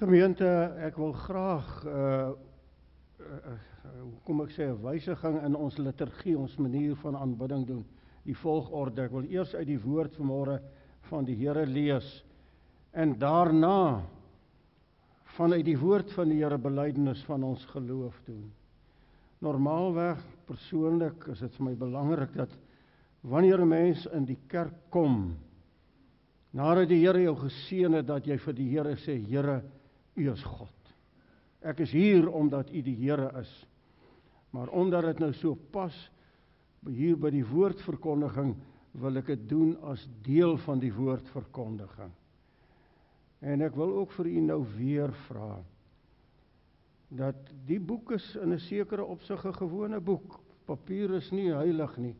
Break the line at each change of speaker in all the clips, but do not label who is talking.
Gemeente, ek wil graag, hoe kom ek sê, 'n wysiging in ons liturgie, ons manier van aanbidding doen. Die volgorde. Ek wil eers uit die woord vanmôre van die Here lees en daarna vanuit die woord van die Here belydenis van ons geloof doen. Normaalweg, persoonlik is dit vir my belangrik dat wanneer 'n mens in die kerk kom, nadat die Here jou geseën het, dat jy vir die Here sê, Here, U is God. Ek is hier omdat U die Here is. Maar omdat dit nou so pas, hier by die woordverkondiging, wil ek dit doen as deel van die woordverkondiging. En ek wil ook vir u nou weer vra, dat die boek is in 'n sekere opsig 'n gewone boek. Papier is nie heilig nie,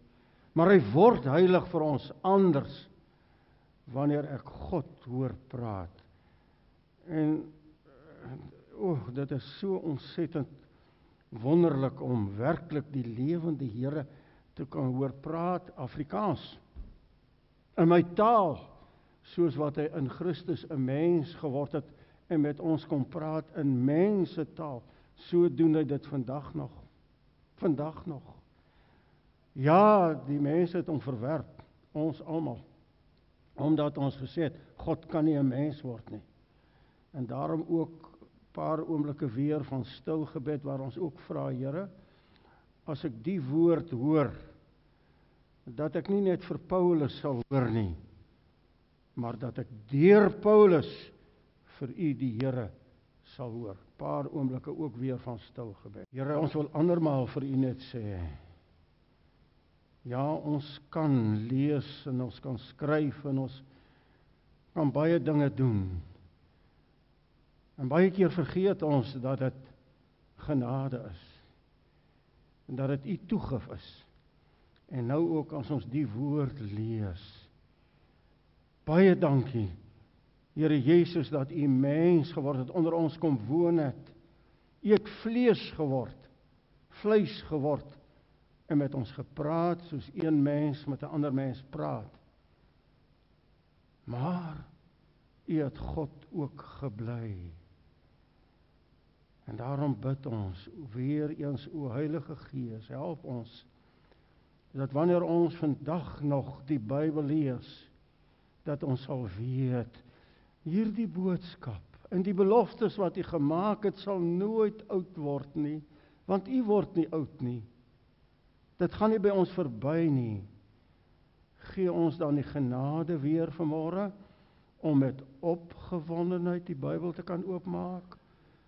maar hy word heilig vir ons anders, wanneer ek God hoor praat. En dit is so ontsettend wonderlik om werklik die lewende Here te kan hoor praat Afrikaans. In my taal, soos wat hy in Christus 'n mens geword het en met ons kom praat in mense taal, so doen hy dit vandag nog. Vandag nog. Ja, die mense het hom verwerp, ons almal, omdat ons gesê het, God kan nie 'n mens word nie. En daarom ook 'n paar oomblikke weer van stil gebed, waar ons ook vra, Here, as ek die woord hoor, dat ek nie net vir Paulus sal hoor nie, maar dat ek deur Paulus vir u die Here sal hoor. Paar oomblikke ook weer van stil gebed. Here, ons wil andermaal vir u net sê, ja, ons kan lees en ons kan skryf en ons kan baie dinge doen. En baie keer vergeet ons dat dit genade is. En dat dit u toegif is. En nou ook as ons die woord lees. Baie dankie, Here Jesus, dat u mens geword het, onder ons kom woon het. U het vlees geword, vleis geword, en met ons gepraat, soos een mens met 'n ander mens praat. Maar u het God ook gebly. En daarom bid ons, weer eens, o Heilige Gees, help ons, dat wanneer ons vandag nog die Bybel lees, dat ons sal weet, hierdie boodskap, en die beloftes wat u gemaak het, sal nooit oud word nie, want u word nie oud nie. Dit gaan nie by ons verby nie. Gee ons dan die genade weer vanmôre, om met opgewondenheid die Bybel te kan oopmaak,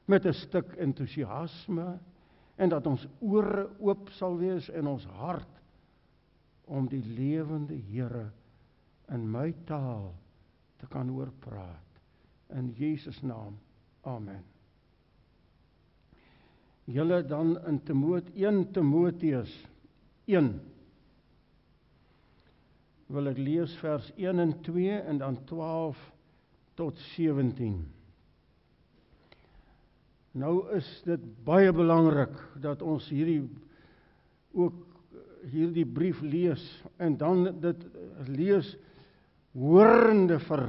met 'n stuk entoesiasme, en dat ons ore oop sal wees en ons hart, om die lewende Here in my taal te kan hoor praat. In Jesus naam, amen. Julle dan in 1 Timoteus 1, wil ek lees vers 1 en 2 en dan 12 tot 17. Nou is dit baie belangrik dat ons hierdie brief lees en dan dit lees hoorende vir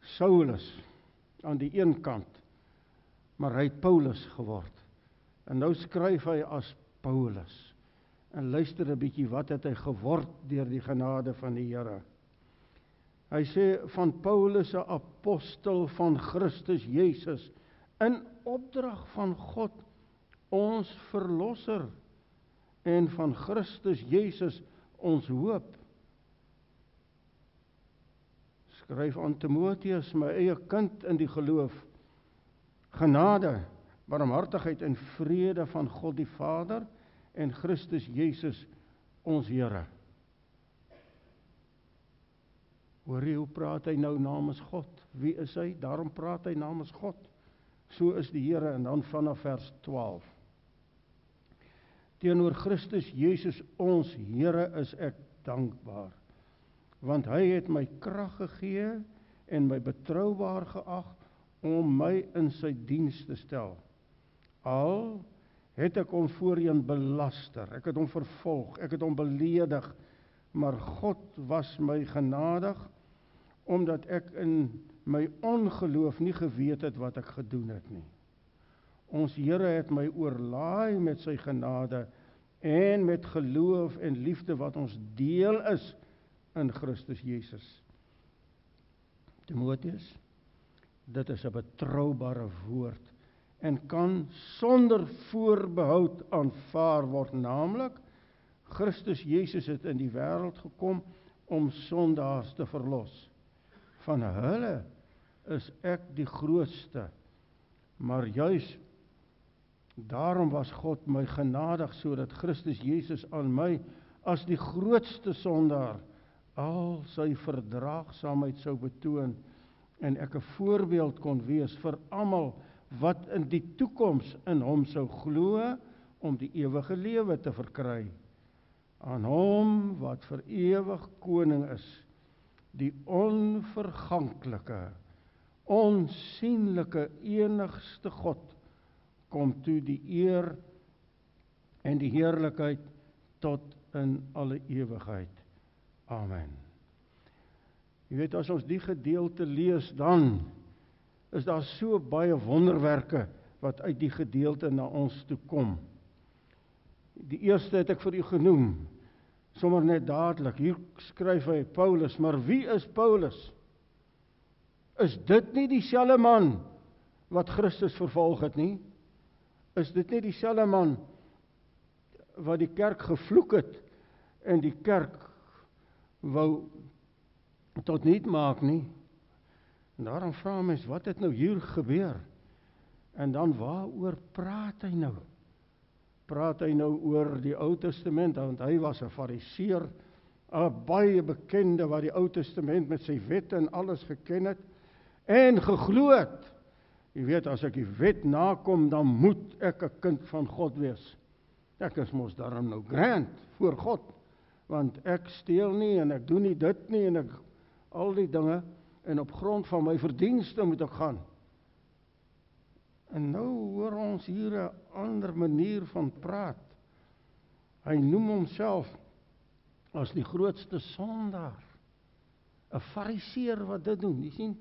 Saulus aan die een kant, maar hy het Paulus geword. En nou skryf hy as Paulus. En luister 'n bietjie, wat het hy geword deur die genade van die Here? Hy sê, van Paulus 'n apostel van Christus Jesus, in opdrag van God, ons verlosser, en van Christus Jesus, ons hoop. Skryf aan Timoteus, my eie kind in die geloof, genade, barmhartigheid en vrede van God die Vader en Christus Jesus, ons Here. Hoor jy hoe praat hy nou namens God? Wie is hy? Daarom praat hy namens God. So is die Here, en dan vanaf vers 12. Teenoor Christus Jesus, ons Here, is ek dankbaar, want hy het my krag gegee en my betroubaar geag om my in sy diens te stel. Al het ek hom voorheen belaster, ek het hom vervolg, ek het hom beledig, maar God was my genadig, omdat ek in my ongeloof nie geweet het wat ek gedoen het nie. Ons Here het my oorlaai met sy genade en met geloof en liefde wat ons deel is in Christus Jesus. Timotheus, dit is 'n betroubare woord en kan sonder voorbehoud aanvaar word, naamlik Christus Jesus het in die wêreld gekom om sondaars te verlos. Van hulle is ek die grootste, maar juis daarom was God my genadig sodat Christus Jesus aan my as die grootste sondaar al sy verdraagsaamheid sou betoon en ek 'n voorbeeld kon wees vir almal wat in die toekoms in hom sou glo om die ewige lewe te verkry. Aan hom wat vir ewig koning is, die onverganklike, onsienlike enigste God, kom toe die eer en die heerlikheid tot in alle ewigheid. Amen. Jy weet, as ons die gedeelte lees, dan is daar so baie wonderwerke wat uit die gedeelte na ons toe kom. Die eerste het ek vir u genoem, sommer net dadelik. Hier skryf hy Paulus, maar wie is Paulus? Is dit nie dieselfde man wat Christus vervolg het nie? Is dit nie dieselfde man wat die kerk gevloek het en die kerk wou tot niet maak nie? En daarom vra mens, wat het nou hier gebeur? En dan waaroor praat hy nou? Praat hy nou oor die Ou Testament, want hy was 'n Fariseer, 'n baie bekende wat die Ou Testament met sy wette en alles geken het en geglo het. Jy weet, as ek die wet nakom, dan moet ek 'n kind van God wees. Ek is mos daarom nou grand voor God, want ek steel nie en ek doen nie dit nie en ek al die dinge en op grond van my verdienste moet ek gaan. En nou hoor ons hier 'n ander manier van praat. Hy noem homself as die grootste sondaar. 'n Fariseer wat dit doen. Jy sien,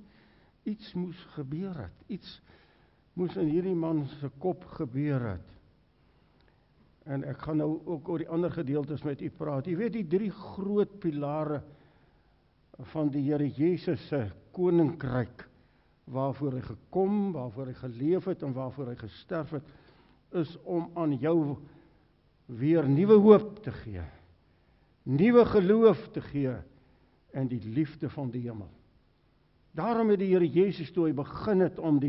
iets moes gebeur het. Iets moes in hierdie man se kop gebeur het. En ek gaan nou ook oor die ander gedeeltes met u praat. Jy weet, die 3 groot pilare van die Here Jesus se koninkryk, waarvoor hy gekom, waarvoor hy geleef het en waarvoor hy gesterf het, is om aan jou weer nuwe hoop te gee, nuwe geloof te gee en die liefde van die hemel. Daarom het die Here Jesus toe hy begin het om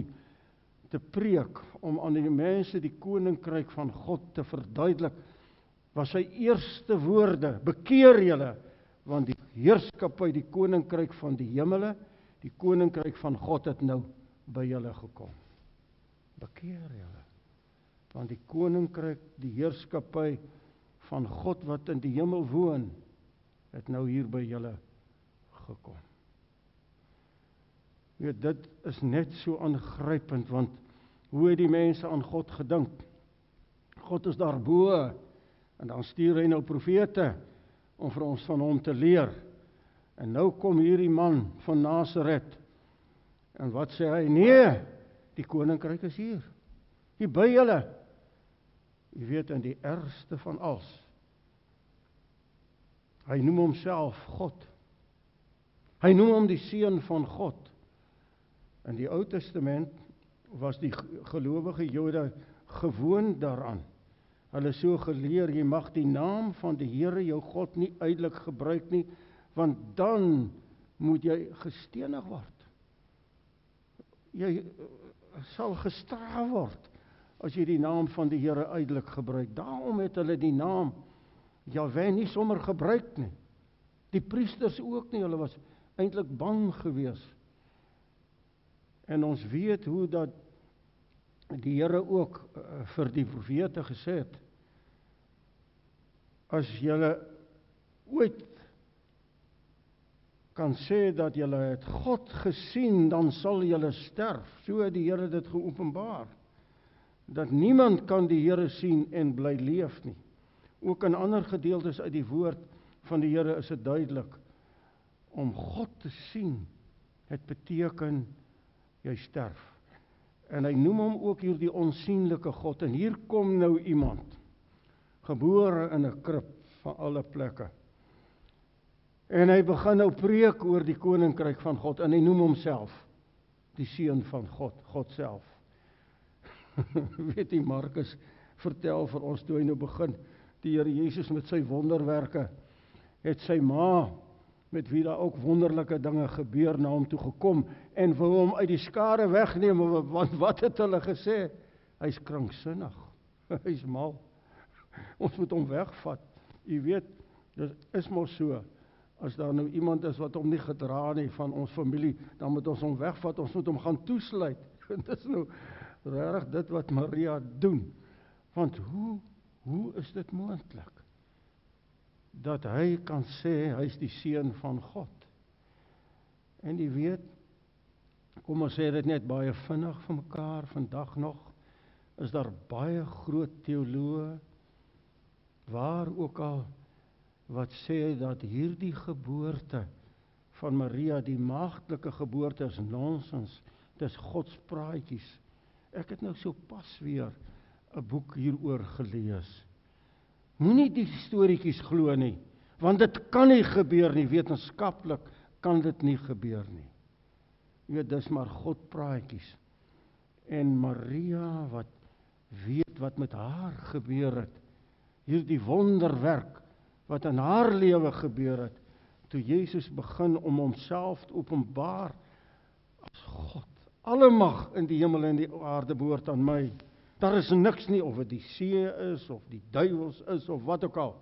te preek, om aan die mense die koninkryk van God te verduidelik, was sy eerste woorde, bekeer julle, want die heerskappy, die koninkryk van die hemele, die koninkryk van God het nou by julle gekom. Bekeer julle, want die koninkryk, die heerskappy van God wat in die hemel woon, het nou hier by julle gekom. Weet, dit is net so aangrypend, want hoe het die mense aan God gedink? God is daarbo, en dan stuur hy nou profete, om vir ons van hom te leer. En nou kom hierdie man van Nasaret, en wat sê hy? Nee, die koninkryk is hier by julle. Jy weet, in die ergste van alles. Hy noem homself God. Hy noem hom die seun van God. In die Ou Testament was die gelowige Jode gewoond daaraan. Hulle so geleer, jy mag die naam van die Here jou God nie uitelik gebruik nie, want dan moet jy gestenig word. Jy sal gestraf word as jy die naam van die Here uitelik gebruik. Daarom het hulle die naam Jahwe nie sommer gebruik nie. Die priesters ook nie, hulle was eintlik bang gewees. En ons weet hoe dat die Here ook vir die profete gesê het, as julle ooit kan sê dat julle het God gesien, dan sal julle sterf. So het die Here dit geopenbaar, dat niemand kan die Here sien en bly leef nie. Ook in ander gedeeltes uit die woord van die Here is dit duidelik, om God te sien Het beteken, jy sterf. En hy noem hom ook hier die onsienlike God. En hier kom nou iemand, gebore in 'n krib van alle plekke. En hy begin nou preek oor die koninkryk van God, en hy noem homself die seun van God, God self. Weet jy, Markus vertel vir ons toe hy nou begin, die Here Jesus met sy wonderwerke, het sy ma, met wie daar ook wonderlike dinge gebeur, na hom toe gekom, en wou hom uit die skare wegneem, want wat het hulle gesê? Hy's kranksinnig, hy's mal, ons moet hom wegvat. Jy weet, dit is mos so, as daar nou iemand is wat hom nie gedra nie van ons familie, dan moet ons hom wegvat, ons moet hom gaan toesluit. Dit is nou regtig dit wat Maria doen. Want hoe is dit moontlik dat hy kan sê hy is die seun van God? En jy weet, kom ons sê dit net baie vinnig vir mekaar vandag nog, is daar baie groot teoloë, waar ook al, wat sê dat hierdie geboorte van Maria, die maagdelike geboorte, is nonsens, dis godspraatjies. Ek het nou so pas weer 'n boek hieroor gelees. Moenie die storieetjies glo nie, want dit kan nie gebeur nie, wetenskaplik kan dit nie gebeur nie. Jy weet, dis maar godpraatjies. En Maria, wat weet wat met haar gebeur het, hierdie wonderwerk, wat in haar lewe gebeur het, toe Jesus begin om homself te openbaar as God. Alle mag in die hemel en die aarde behoort aan my. Daar is niks nie, of dit die see is, of die duiwels is, of wat ook al.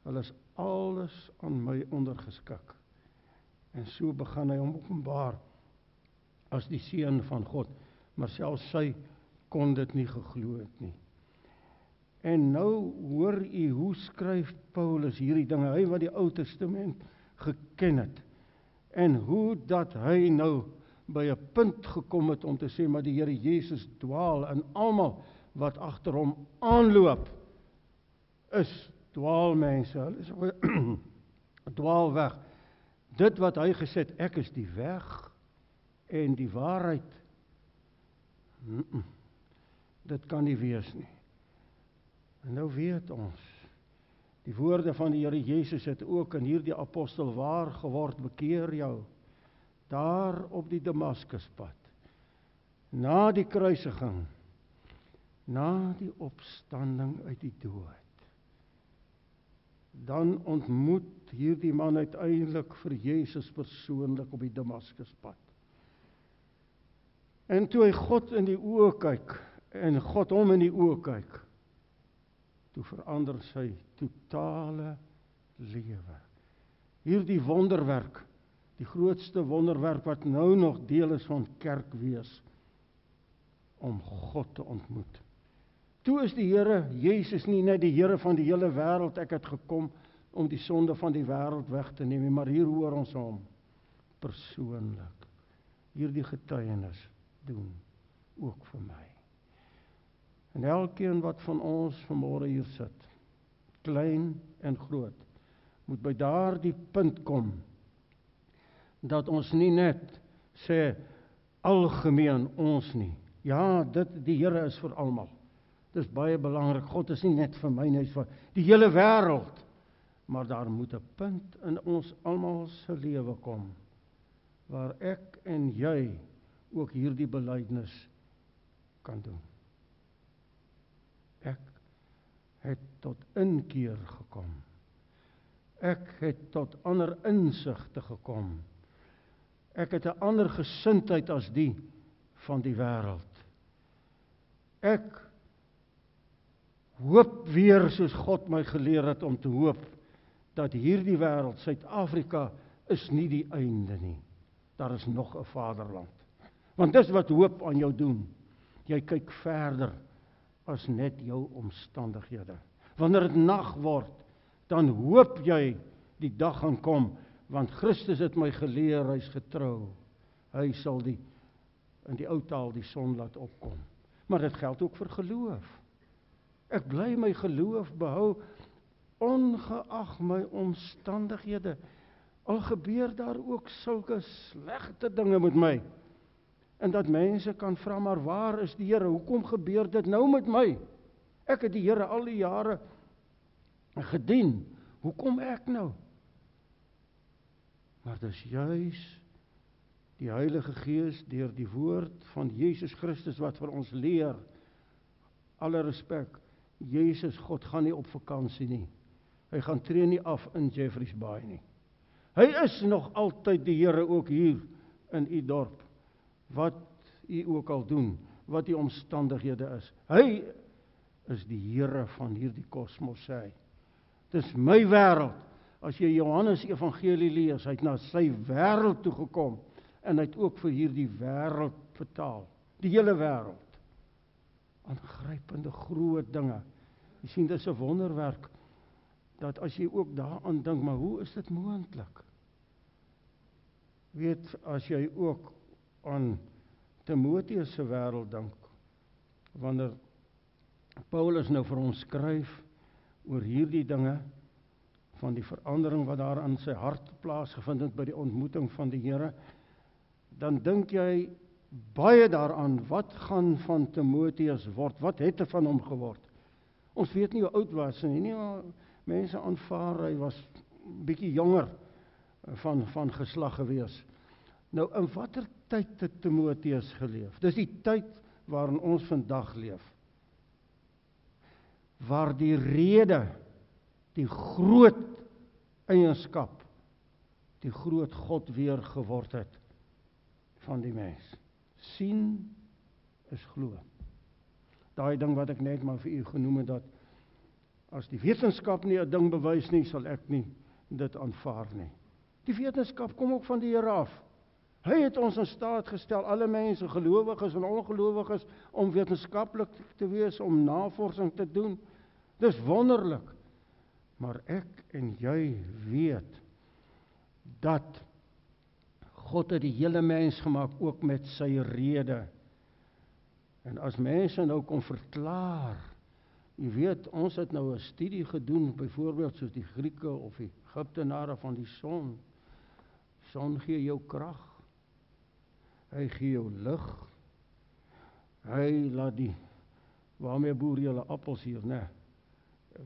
Hulle is alles aan my ondergeskik. En so begin hy hom openbaar as die seun van God. Maar selfs sy kon dit nie geglo het nie. En nou hoor u hoe skryf Paulus hierdie dinge, hy wat die Ou Testament geken het. En hoe dat hy nou by 'n punt gekom het om te sê, maar die Here Jesus dwaal, en almal wat agter hom aanloop, is dwaalmense, hulle is dwaal weg. Dit wat hy gesê het, ek is die weg en die waarheid, dit kan nie wees nie. En nou weet ons, die woorde van die Here Jesus het ook in hierdie apostel waar geword, bekeer jou, daar op die Damaskuspad, na die kruisiging, na die opstanding uit die dood. Dan ontmoet hierdie man uiteindelik vir Jesus persoonlik op die Damaskuspad. En toe hy God in die oë kyk, en God hom in die oë kyk, toe verander sy totale lewe. Hierdie wonderwerk, die grootste wonderwerk wat nou nog deel is van kerkwees, om God te ontmoet. Toe is die Here Jesus nie net die Here van die hele wêreld, ek het gekom om die sonde van die wêreld weg te neem, maar hier hoor ons hom persoonlik. Hierdie getuienis doen ook vir my. En elkeen wat van ons vanmôre hier sit, klein en groot, moet by daardie punt kom, dat ons nie net sê, algemeen ons nie. Ja, die Here is vir almal. Dit is baie belangrik, God is nie net vir my, hy is vir die hele wêreld. Maar daar moet 'n punt in ons almal se lewe kom, waar ek en jy ook hierdie belydenis kan doen. Ek het tot inkeer gekom. Ek het tot ander insigte gekom. Ek het 'n ander gesindheid as die van die wêreld. Ek hoop weer, soos God my geleer het om te hoop, dat hierdie wêreld, Suid-Afrika, is nie die einde nie. Daar is nog 'n vaderland. Want dis wat hoop aan jou doen. Jy kyk verder as net jou omstandighede. Wanneer dit nag word, dan hoop jy die dag gaan kom, want Christus het my geleer, hy is getrou. Hy sal in die ou taal die son laat opkom. Maar dit geld ook vir geloof. Ek bly my geloof behou, ongeag my omstandighede. Al gebeur daar ook sulke slegte dinge met my, en dat mense kan vra, maar waar is die Here? Hoekom gebeur dit nou met my? Ek het die Here al die jare gedien. Hoekom ek nou? Maar dis juis die Heilige Gees deur die woord van Jesus Christus wat vir ons leer. Alle respek, Jesus, God gaan nie op vakansie nie. Hy gaan tree nie af in Jeffreys Bay nie. Hy is nog altyd die Here ook hier in u dorp. Wat u ook al doen, wat die omstandighede is. Hy is die Here van hierdie kosmos, sê hy. Dis my wêreld. As jy Johannes Evangelie lees, hy het na sy wêreld toe gekom en hy het ook vir hierdie wêreld betaal. Die hele wêreld. Aangrypende groot dinge. Jy sien, dit is 'n wonderwerk dat as jy ook daaraan dink, maar hoe is dit moontlik? Weet, as jy ook aan Timoteus se wêreld dink, wanneer Paulus nou vir ons skryf oor hierdie dinge, van die verandering wat daar in sy hart plaasgevind het by die ontmoeting van die Here, dan dink jy baie daaraan, wat gaan van Timoteus word, wat het er van hom geword? Ons weet nie hoe oud was hy nie, maar mense aanvaar, hy was bietjie jonger van geslag gewees. Nou, in watter tyd het Timoteus geleef? Dis die tyd waarin ons vandag leef. Waar die rede, die groot eienskap, die groot God weer geword het van die mens. Sien is glo. Daai ding wat ek net maar vir u genoem het, dat as die wetenskap nie 'n ding bewys nie, sal ek nie dit aanvaar nie. Die wetenskap kom ook van die Here af. Hy het ons in staat gestel, alle mense, gelowiges en ongelowiges, om wetenskaplik te wees, om navorsing te doen. Dis wonderlik. Maar ek en jy weet dat God het die hele mens gemaak, ook met sy rede. En as mense nou kon verklaar, jy weet, ons het nou 'n studie gedoen, byvoorbeeld soos die Grieke of die Egiptenare van die son. Son gee jou krag. Hy gee jou lig. Hy laat die, waarmee boer julle appels hier, né?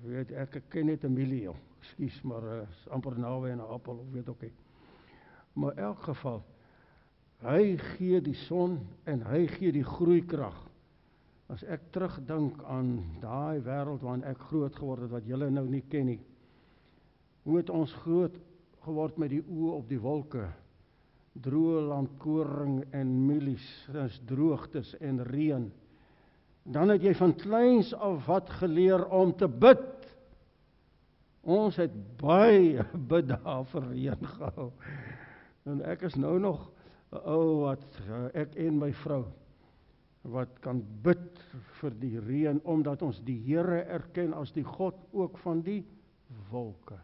Weet, ek ken net 'n mielie, ekskuus, maar is amper naby aan 'n appel, of weet ook nie. Maar in elk geval, hy gee die son en hy gee die groeikrag. As ek terugdink aan daai wêreld waarin ek groot geword het, wat julle nou nie ken nie. Hoe het ons groot geword met die oë op die wolke? Droë landkoring en mielies, dis droogtes en reën. Dan het jy van kleins af wat geleer om te bid. Ons het baie bid daar vir reën gehou. En ek is nou nog 'n ou wat, ek en my vrou, wat kan bid vir die reën, omdat ons die Here erken as die God ook van die wolke.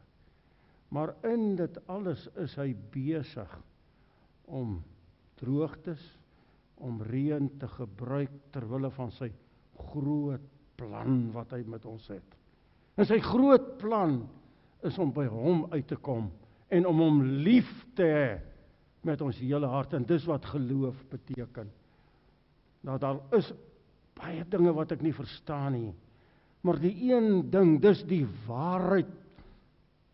Maar in dit alles is hy besig om droogtes, om reën te gebruik terwille van sy groot plan wat hy met ons het. En sy groot plan is om by hom uit te kom en om hom lief te hê met ons hele hart, en dis wat geloof beteken. Nou, daar is baie dinge wat ek nie verstaan nie, maar die een ding, dis die waarheid,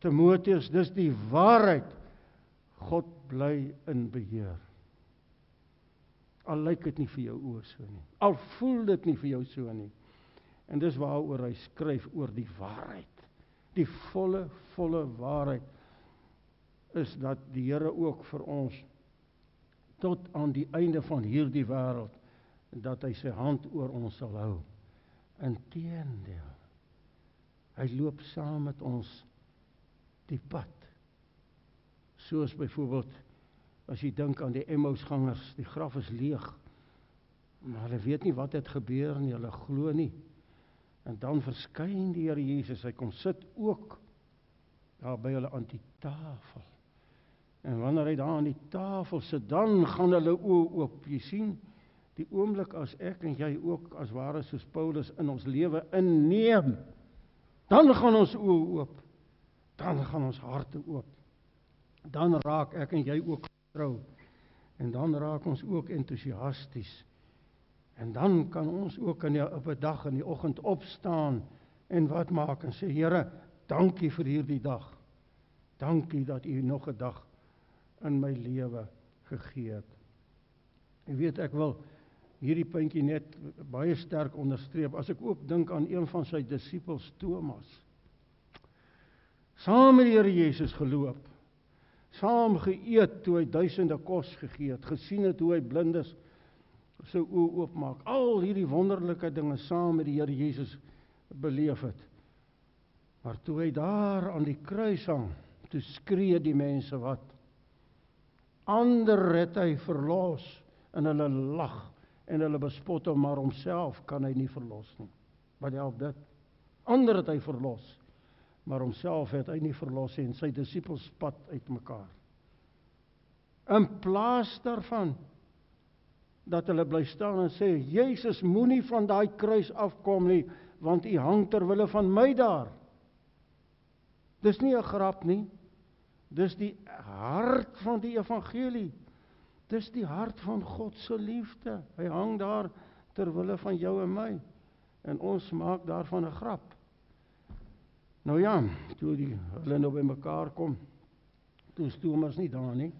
Timoteus, dis die waarheid. God bly in beheer. Al lyk dit nie vir jou oor so nie. Al voel dit nie vir jou so nie. En dis waaroor hy skryf, oor die waarheid. Die volle waarheid is dat die Here ook vir ons tot aan die einde van hierdie wêreld, dat hy sy hand oor ons sal hou. Inteendeel, hy loop saam met ons die pad. Soos byvoorbeeld, as jy dink aan die Emmausgangers, die graf is leeg, maar hulle weet nie wat het gebeur nie, hulle glo nie. En dan verskyn die Here Jesus, hy kom sit ook daar by hulle aan die tafel. En wanneer hy daar aan die tafel sit, dan gaan hulle oë oop. Jy sien, die oomblik as ek en jy ook as ware soos Paulus in ons lewe inneem, dan gaan ons oë oop. Dan gaan ons harte oop. dan raak ek en jy ook getrou. En dan raak ons ook entoesiasties. En dan kan ons ook op 'n dag in die oggend opstaan en wat maak en sê, Here, dankie vir hierdie dag. Dankie dat U nog 'n dag in my lewe gegee het. Jy weet, ek wil hierdie puntjie net baie sterk onderstreep, as ek ook dink aan een van sy disippels, Thomas. Saam met die Here Jesus geloop, saam geëet toe hy duisende kos gegee het, gesien het hoe hy blindes sy oë oopmaak, al hierdie wonderlike dinge saam met die Here Jesus beleef het. Maar toe hy daar aan die kruis hang, toe skree die mense wat? Ander het hy verlos, en hulle lag, en hulle bespot hom, maar homself kan hy nie verlos nie. Wat help dit? Ander het hy verlos, maar homself het hy nie verlos nie, en sy disippels spat uitmekaar. In plaas daarvan, dat hulle bly staan en sê, Jesus, moenie van daai kruis afkom nie, want U hang ter wille van my daar. Dis nie 'n grap nie, dis die hart van die evangelie. Dis die hart van God se liefde. Hy hang daar ter wille van jou en my. En ons maak daarvan 'n grap. Nou ja, toe hulle nou by mekaar kom, toe is Thomas nie daar nie.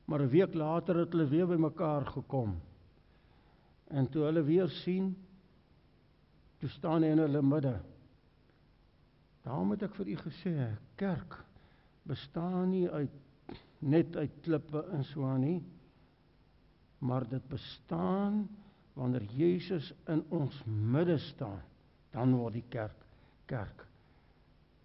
Maar 'n week later het hulle weer by mekaar gekom. En toe hulle weer sien, toe staan hy in hulle midde. Daarom het ek vir u gesê, kerk bestaan nie net uit klippe en so aan nie, maar dit bestaan wanneer Jesus in ons midde staan, dan word die kerk.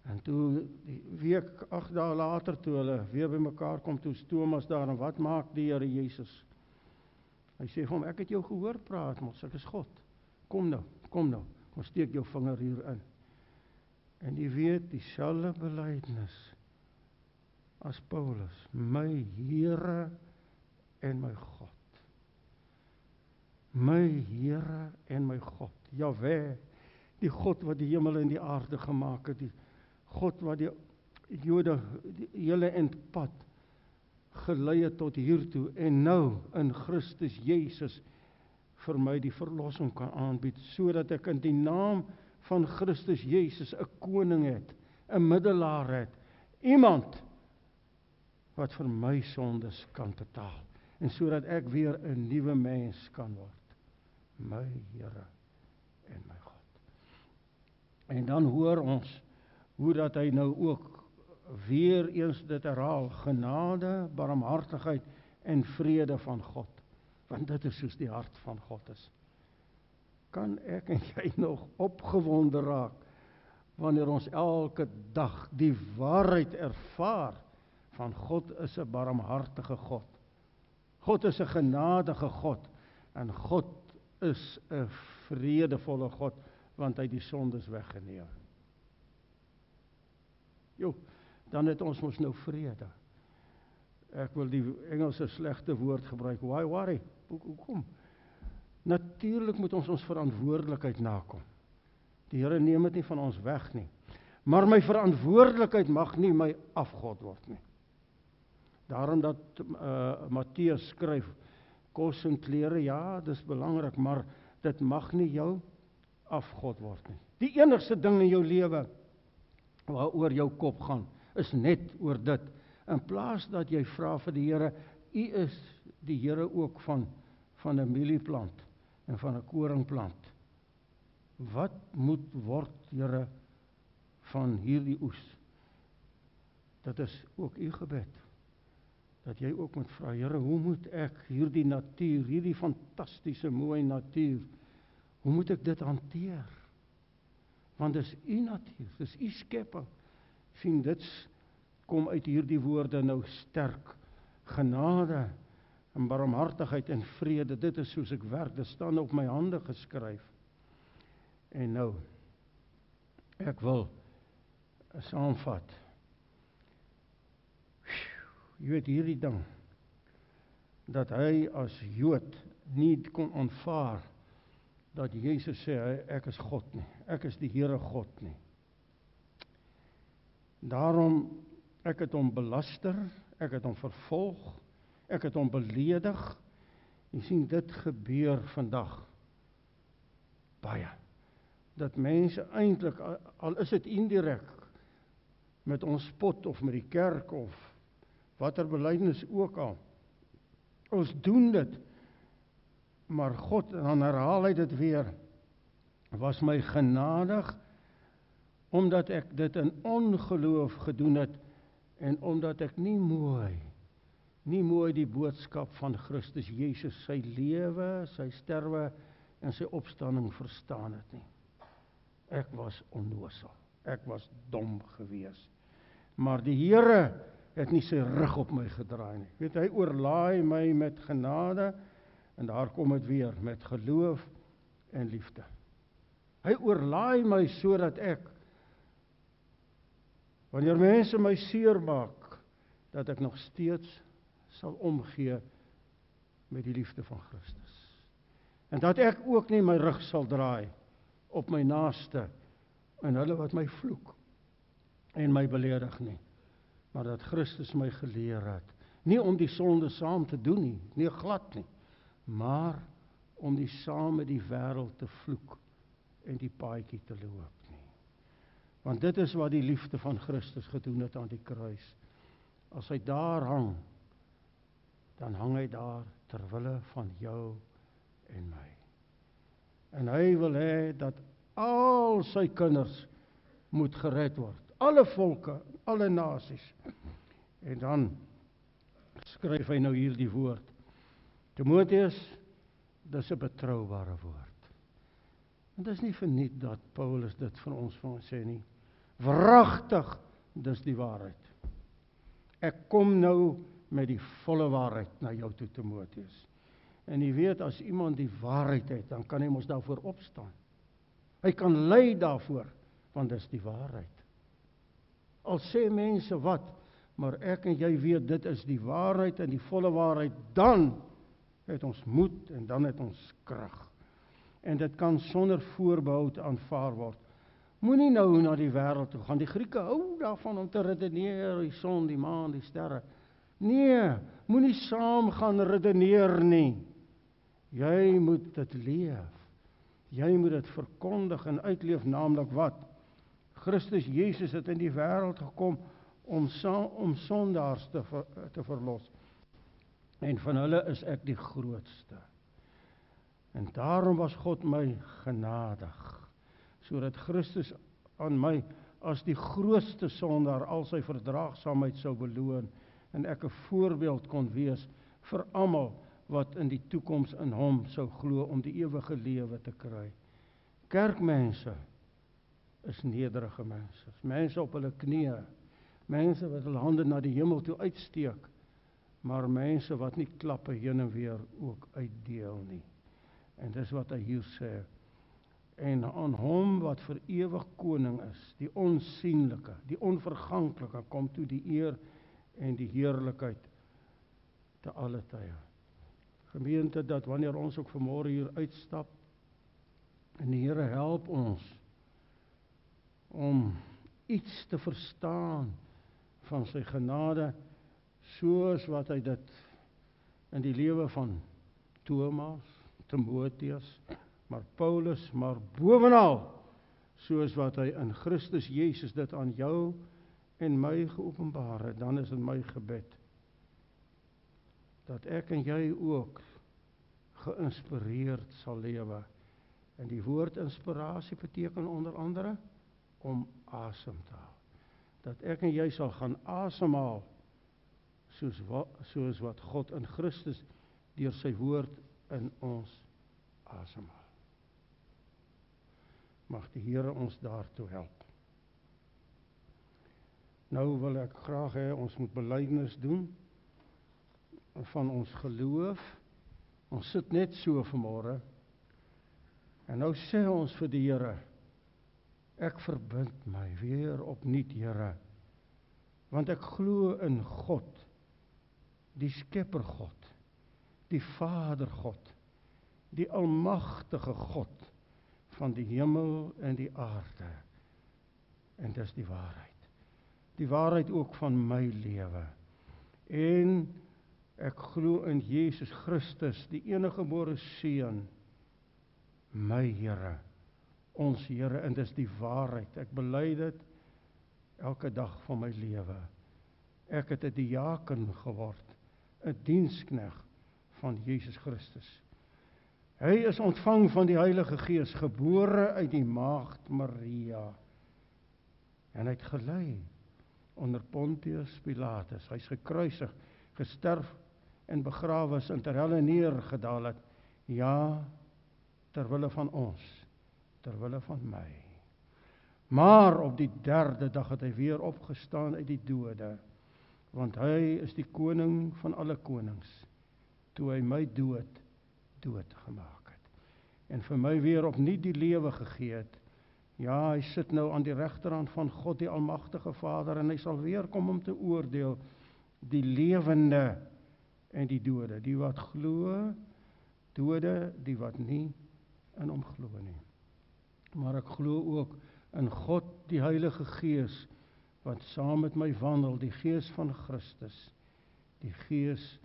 En toe, die week, 8 dae later, toe hulle weer by mekaar kom, toe is Thomas daar, en wat maak die Here Jesus? Hy sê vir hom, ek het jou gehoor praat, mos, ek is God. Kom nou, kom steek jou vinger hier in. En jy weet, dieselfde belydenis as Paulus, my Here en my God. My Here en my God, Jahwe, die God wat die hemel en die aarde gemaak het, die God wat die Jode die hele endpad gelei het tot hiertoe, en nou in Christus Jesus vir my die verlossing kan aanbied, sodat ek in die naam van Christus Jesus 'n koning het, 'n middelaar het, iemand wat vir my sondes kan betaal, en sodat ek weer 'n nuwe mens kan word. My Here en my God. En dan hoor ons hoe dat hy nou ook weer eens dit herhaal, genade, barmhartigheid en vrede van God. Want dit is soos die hart van God is. Kan ek en jy nog opgewonde raak wanneer ons elke dag die waarheid ervaar van God is 'n barmhartige God. God is 'n genadige God en God is 'n vredevolle God, want hy die sondes weggeneem. Dan het ons mos nou vrede. Ek wil die Engelse slegte woord gebruik, why worry? Hoekom? Natuurlik moet ons verantwoordelikheid nakom. Die Here neem dit nie van ons weg nie. Maar my verantwoordelikheid mag nie my afgod word nie. Daarom dat Matteus skryf, kos en klere, ja, dis belangrik, maar dit mag nie jou afgod word nie. Die enigste ding in jou lewe waaroor jou kop gaan, is net oor dit. In plaas dat jy vra vir die Here, U is die Here ook van 'n mielieplant en van 'n koringplant. Wat moet word, Here, van hierdie oes? Dit is ook u gebed. Dat jy ook moet vra, Here, hoe moet ek hierdie natuur, hierdie fantastiese mooi natuur, hoe moet ek dit hanteer? Want dis u natuur, dis u skepping. Sien, dit kom uit hierdie woorde nou sterk. Genade en barmhartigheid en vrede, dit is soos ek werk, dit staan op my hande geskryf. En nou, ek wil saamvat. Jy weet hierdie ding, dat hy as Jood nie kon aanvaar, dat Jesus sê, ek is God nie, ek is die Here God nie. Daarom, ek het hom belaster, ek het hom vervolg, ek het hom beledig. Jy sien, dit gebeur vandag baie. Dat mense eintlik, al is dit indirek, met ons spot of met die kerk of watter belydenis ook al, ons doen dit, maar God, en dan herhaal hy dit weer, was my genadig, omdat ek dit in ongeloof gedoen het, en omdat ek nie mooi die boodskap van Christus Jesus, sy lewe, sy sterwe en sy opstanding verstaan het nie. Ek was onnoosel, ek was dom gewees. Maar die Here het nie sy rug op my gedraai nie. Weet, hy oorlaai my met genade, en daar kom het weer, met geloof en liefde. Hy oorlaai my sodat ek, wanneer mense my seer maak, dat ek nog steeds sal omgee met die liefde van Christus. En dat ek ook nie my rug sal draai op my naaste en hulle wat my vloek en my beledig nie, maar dat Christus my geleer het, nie om die sonde saam te doen nie, nie glad nie, maar om die saam met die wêreld te vloek en die paadjie te loop nie. Want dit is wat die liefde van Christus gedoen het aan die kruis. As hy daar hang, dan hang hy daar ter wille van jou en my. En hy wil hê dat al sy kinders moet gered word. Alle volke, alle nasies. En dan skryf hy nou hier die woord. Timoteus, dis 'n betroubare woord. En dis nie verniet dat Paulus dit van ons sê nie. Wragtig, dis die waarheid. Ek kom nou met die volle waarheid na jou toe, Timoteus. En jy weet, as iemand die waarheid het, dan kan hy mos daarvoor opstaan. Hy kan ly daarvoor, want dis die waarheid. Al sê mense wat, maar ek en jy weet, dit is die waarheid en die volle waarheid, dan het ons moed en dan het ons krag. En dit kan sonder voorbehoud aanvaar word. Moenie nou na die wêreld toe gaan. Die Grieke hou daarvan om te redeneer, die son, die maan, die sterre. Nee, moenie saam gaan redeneer nie. Jy moet dit leef. Jy moet dit verkondig en uitleef, naamlik wat? Christus Jesus het in die wêreld gekom om sondaars te verlos. En van hulle is ek die grootste. En daarom was God my genadig, sodat Christus aan my as die grootste sondaar al sy verdraagsaamheid sou beloon, en ek 'n voorbeeld kon wees vir almal wat in die toekoms in hom sou glo om die ewige lewe te kry. Kerkmense is nederige mense, mense op hulle knieë, mense wat hulle hande na die hemel toe uitsteek, maar mense wat nie klappe heen en weer ook uitdeel nie. En dis wat hy hier sê. En aan hom wat vir ewig koning is, die onsienlike, die onverganklike, kom toe die eer en die heerlikheid te alle tye. Gemeente, dat wanneer ons ook vanmôre hier uitstap, en die Here help ons om iets te verstaan van sy genade, soos wat hy dit in die lewe van Thomas, Timoteus, maar Paulus, maar bovenal, soos wat hy in Christus Jesus dit aan jou en my geopenbaar het, dan is dit my gebed, dat ek en jy ook geïnspireerd sal lewe. En die woord inspirasie beteken onder andere om asem te haal. Dat ek en jy sal gaan asemhaal, soos wat God in Christus deur sy woord in ons asemhaal. Mag die Here ons daartoe help. Nou wil ek graag hê ons moet belydenis doen van ons geloof. Ons sit net so vanmôre. En nou sê ons vir die Here, ek verbind my weer opnuut, Here, want ek glo in God, die Skepper God, die Vader God, die almagtige God van die hemel en die aarde. En dis die waarheid. Die waarheid ook van my lewe. En ek glo in Jesus Christus, die enige gebore Seun, my Here, ons Here, en dis die waarheid. Ek bely dit elke dag van my lewe. Ek het 'n diaken geword, 'n diensknegt van Jesus Christus. Hy is ontvang van die Heilige Gees, gebore uit die maagd Maria. En hy het gelei onder Pontius Pilatus. Hy's gekruisig, gesterf en begrawe is en ter helle neergedaal het. Ja, terwille van ons, terwille van my. Maar op die 3de dag het hy weer opgestaan uit die dode, want hy is die koning van alle konings, toe hy my dood gemaak het, en vir my weer opnuut die lewe gegee het. Ja, hy sit nou aan die regterhand van God die Almagtige Vader, en hy sal weer kom om te oordeel die lewende en die dode, die wat glo, dode, die wat nie in hom glo nie. Maar ek glo ook in God die Heilige Gees, wat saam met my wandel, die Gees van Christus, die Gees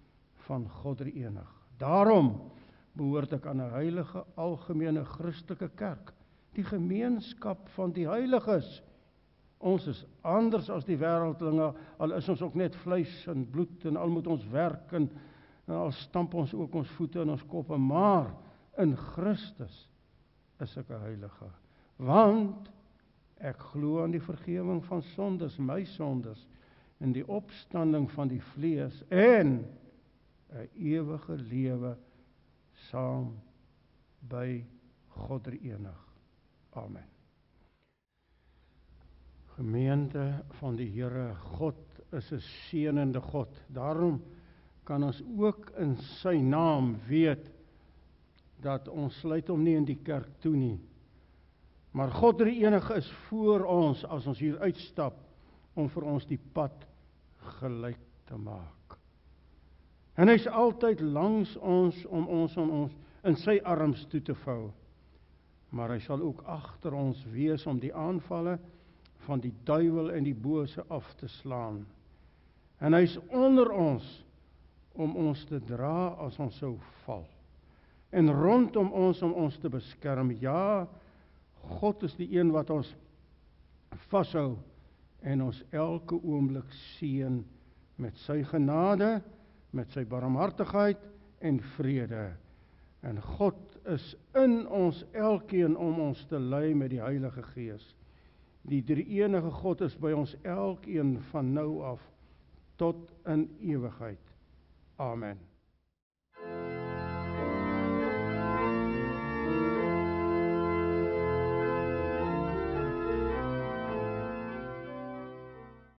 van God drie-enig. Daarom behoort ek aan 'n heilige, algemene Christelike kerk, die gemeenskap van die heiliges. Ons is anders as die wêreldlinge, al is ons ook net vleis en bloed, en al moet ons werk, en al stamp ons ook ons voete in ons koppe, maar in Christus is ek 'n heilige, want ek glo aan die vergewing van sondes, my sondes, en die opstanding van die vlees, en 'n ewige lewe saam by God drie-enig. Amen. Gemeente van die Here, God is 'n seënende God. Daarom kan ons ook in sy naam weet dat ons sluit hom nie in die kerk toe nie. Maar God drie-enig is voor ons as ons hier uitstap om vir ons die pad gelyk te maak. En hy's altyd langs ons om ons in sy arms toe te vou. Maar hy sal ook agter ons wees om die aanvalle van die duiwel en die bose af te slaan. En hy's onder ons om ons te dra as ons sou val. En rondom ons om ons te beskerm. Ja, God is die een wat ons vashou en ons elke oomblik seën met sy genade, met sy barmhartigheid en vrede. En God is in ons elkeen om ons te lei met die Heilige Gees. Die drie-enige God is by ons elkeen van nou af tot in ewigheid. Amen.